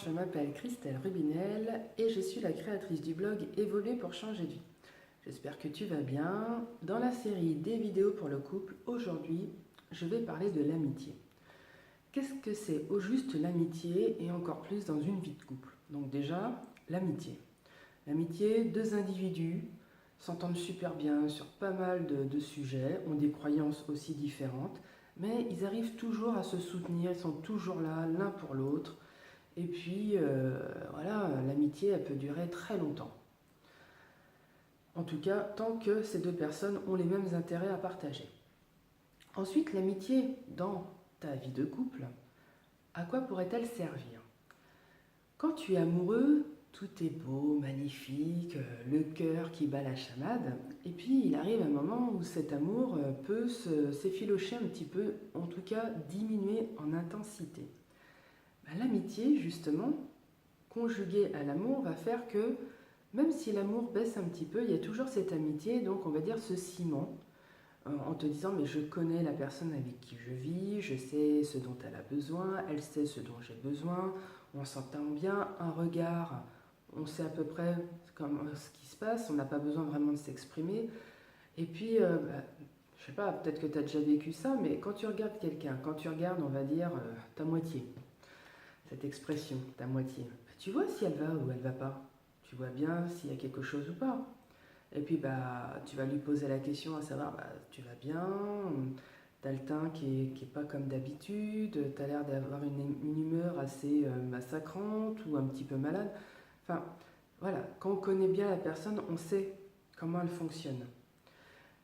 je m'appelle Christelle Rubinel et je suis la créatrice du blog Évoluer pour changer de vie. J'espère que tu vas bien. Dans la série des vidéos pour le couple, aujourd'hui, je vais parler de l'amitié. Qu'est-ce que c'est au juste l'amitié et encore plus dans une vie de couple? Donc déjà, l'amitié. L'amitié, deux individus s'entendent super bien sur pas mal de sujets, ont des croyances aussi différentes, mais ils arrivent toujours à se soutenir, ils sont toujours là l'un pour l'autre. Et puis, voilà, l'amitié, elle peut durer très longtemps. En tout cas, tant que ces deux personnes ont les mêmes intérêts à partager. Ensuite, l'amitié dans ta vie de couple, à quoi pourrait-elle servir? Quand tu es amoureux, tout est beau, magnifique, le cœur qui bat la chamade. Et puis, il arrive un moment où cet amour peut s'effilocher un petit peu, en tout cas diminuer en intensité. L'amitié, justement, conjuguée à l'amour, va faire que même si l'amour baisse un petit peu, il y a toujours cette amitié, donc on va dire ce ciment, en te disant mais je connais la personne avec qui je vis, je sais ce dont elle a besoin, elle sait ce dont j'ai besoin, on s'entend bien, un regard, on sait à peu près ce qui se passe, on n'a pas besoin vraiment de s'exprimer. Et puis, je sais pas, peut-être que tu as déjà vécu ça, mais quand tu regardes quelqu'un, quand tu regardes, on va dire, ta moitié, cette expression, ta moitié, tu vois si elle va ou elle va pas. Tu vois bien s'il y a quelque chose ou pas. Et puis tu vas lui poser la question à savoir, tu vas bien, t'as le teint qui est pas comme d'habitude, t'as l'air d'avoir une humeur assez massacrante ou un petit peu malade. Enfin, voilà, quand on connaît bien la personne, on sait comment elle fonctionne.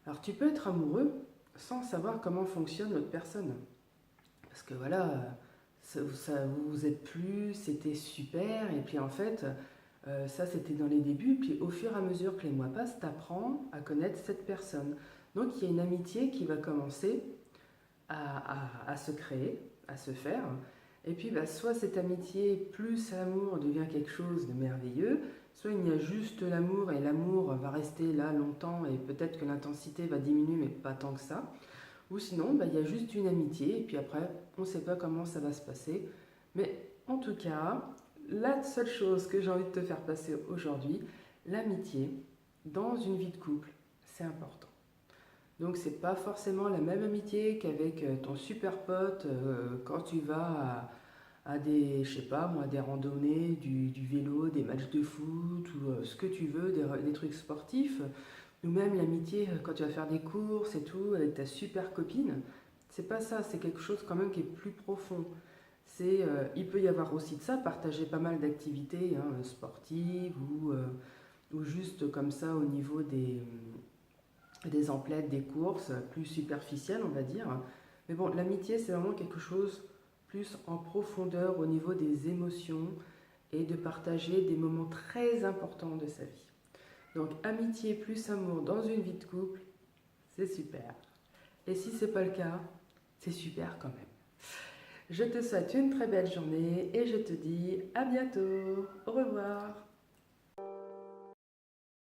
Alors tu peux être amoureux sans savoir comment fonctionne l'autre personne. Parce que voilà, vous vous êtes plu, c'était super, et puis en fait, ça c'était dans les débuts, puis au fur et à mesure que les mois passent, tu apprends à connaître cette personne. Donc il y a une amitié qui va commencer à se créer, à se faire, et puis soit cette amitié plus l'amour devient quelque chose de merveilleux, soit il y a juste l'amour et l'amour va rester là longtemps et peut-être que l'intensité va diminuer mais pas tant que ça. Ou sinon, il y a juste une amitié, et puis après, on ne sait pas comment ça va se passer. Mais en tout cas, la seule chose que j'ai envie de te faire passer aujourd'hui, l'amitié, dans une vie de couple, c'est important. Donc c'est pas forcément la même amitié qu'avec ton super pote quand tu vas à des, je sais pas moi, des randonnées, du vélo, des matchs de foot ou ce que tu veux, des trucs sportifs. Ou même l'amitié quand tu vas faire des courses et tout avec ta super copine. C'est pas ça, c'est quelque chose quand même qui est plus profond. Il peut y avoir aussi de ça, partager pas mal d'activités sportives ou juste comme ça au niveau des emplettes, des courses, plus superficielles on va dire. Mais bon, l'amitié c'est vraiment quelque chose plus en profondeur au niveau des émotions et de partager des moments très importants de sa vie. Donc amitié plus amour dans une vie de couple, c'est super. Et si c'est pas le cas, c'est super quand même. Je te souhaite une très belle journée et je te dis à bientôt. Au revoir.